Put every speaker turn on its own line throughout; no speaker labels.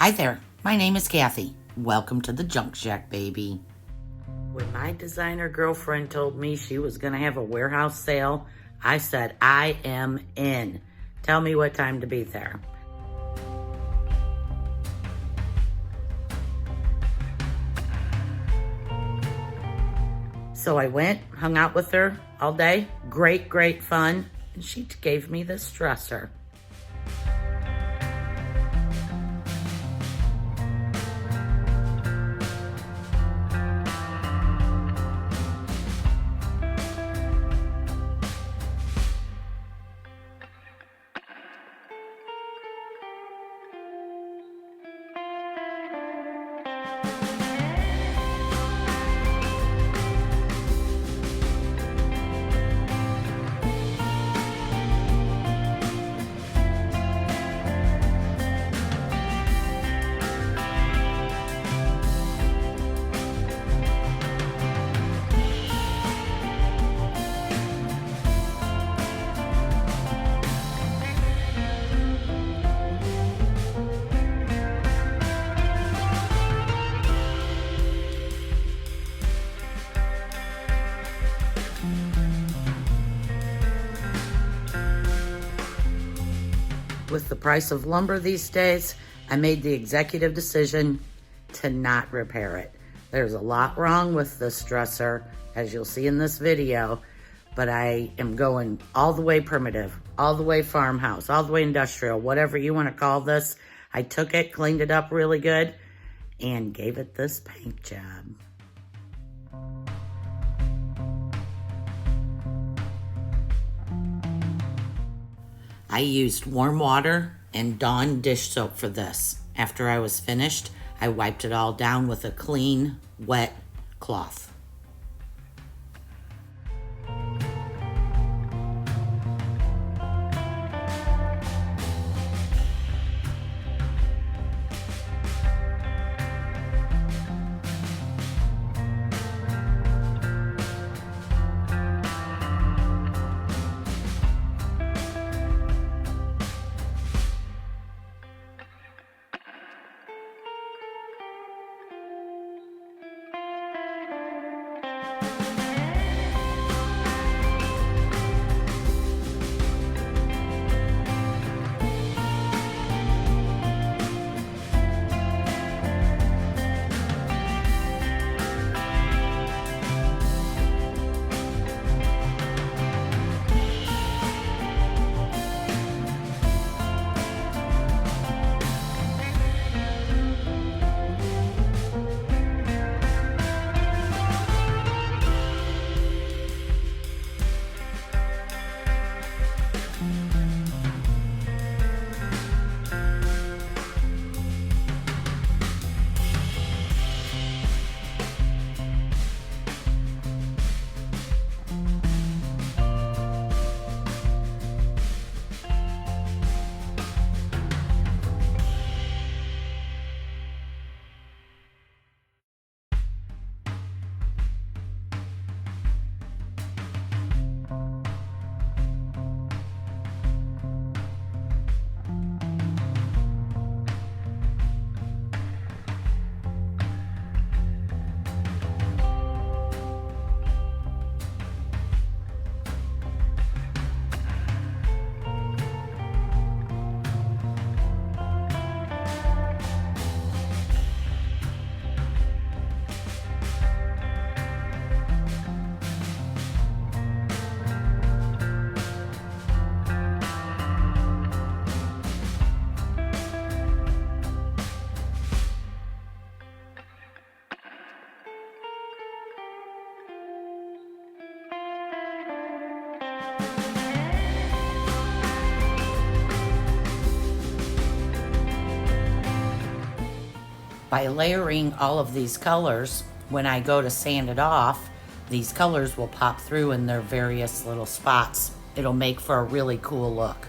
Hi there, my name is Kathy. Welcome to the Junk Shack, baby. When my designer girlfriend told me she was gonna have a warehouse sale, I said, I am in. Tell me what time to be there. So I went, hung out with her all day. Great fun. And she gave me this dresser. With the price of lumber these days, I made the executive decision to not repair it. There's a lot wrong with this dresser, as you'll see in this video, but I am going all the way primitive, all the way farmhouse, all the way industrial, whatever you want to call this. I took it, cleaned it up really good, and gave it this paint job. I used warm water and Dawn dish soap for this. After I was finished, I wiped it all down with a clean, wet cloth. By layering all of these colors, when I go to sand it off, these colors will pop through in their various little spots. It'll make for a really cool look.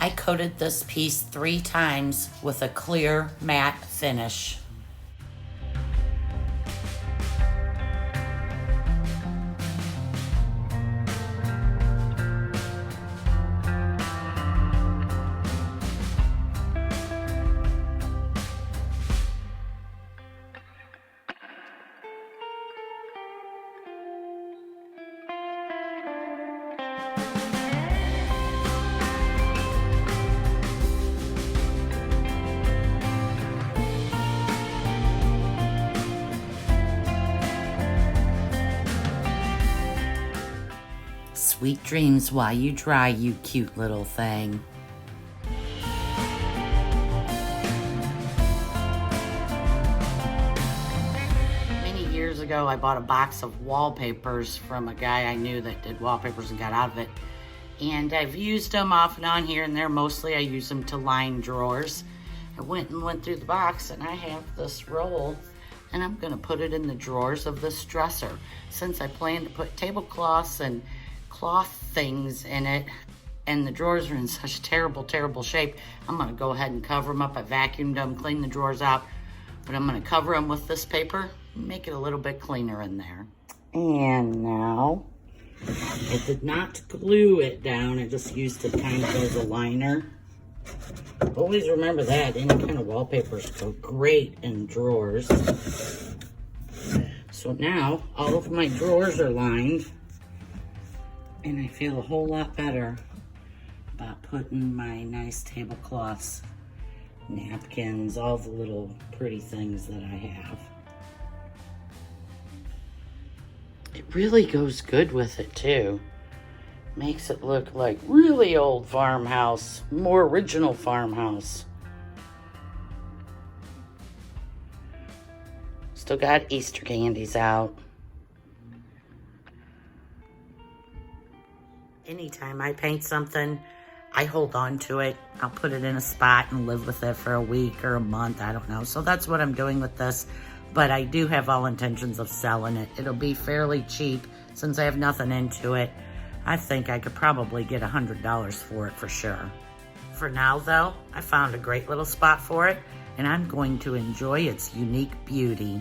I coated this piece 3 times with a clear matte finish. Sweet dreams while you dry, you cute little thing. Many years ago, I bought a box of wallpapers from a guy I knew that did wallpapers and got out of it. And I've used them off and on here and there. Mostly I use them to line drawers. I went through the box and I have this roll and I'm gonna put it in the drawers of this dresser. Since I plan to put tablecloths and cloth things in it, and the drawers are in such terrible shape, I'm gonna go ahead and cover them up. I vacuumed them, cleaned the drawers out, but I'm gonna cover them with this paper, make it a little bit cleaner in there. And now, I did not glue it down, I just used it kind of as a liner. Always remember that, any kind of wallpapers go great in drawers. So now, all of my drawers are lined, and I feel a whole lot better about putting my nice tablecloths, napkins, all the little pretty things that I have. It really goes good with it too. Makes it look like really old farmhouse, more original farmhouse. Still got Easter candies out. Anytime I paint something, I hold on to it. I'll put it in a spot and live with it for a week or a month, I don't know. So that's what I'm doing with this, but I do have all intentions of selling it. It'll be fairly cheap since I have nothing into it. I think I could probably get $100 for it for sure. For now though, I found a great little spot for it and I'm going to enjoy its unique beauty.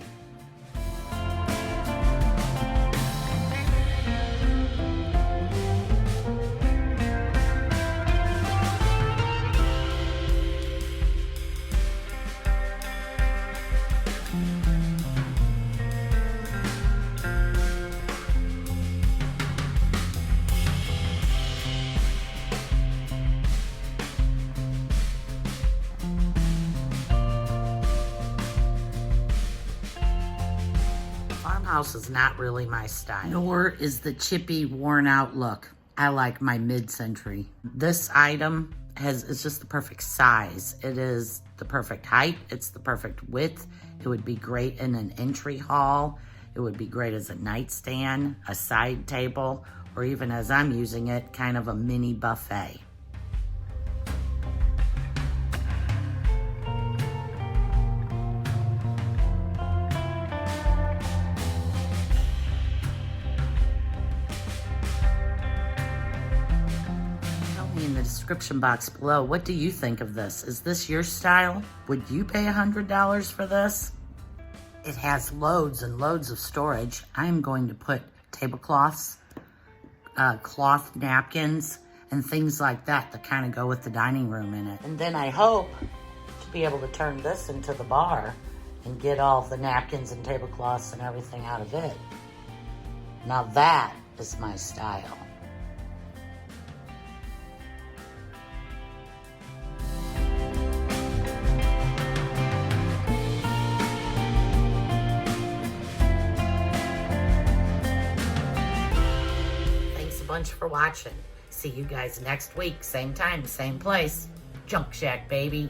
Farmhouse is not really my style, nor is the chippy, worn out look. I like my mid-century. This item is just the perfect size. It is the perfect height. It's the perfect width. It would be great in an entry hall. It would be great as a nightstand, a side table, or even as I'm using it, kind of a mini buffet. In the description box below, what do you think of this? Is this your style? Would you pay $100 for this? It has loads and loads of storage. I'm going to put tablecloths, cloth napkins, and things like that that kind of go with the dining room in it. And then I hope to be able to turn this into the bar and get all the napkins and tablecloths and everything out of it. Now that is my style. Bunch for watching. See you guys next week, same time, same place. Junk Shack, baby.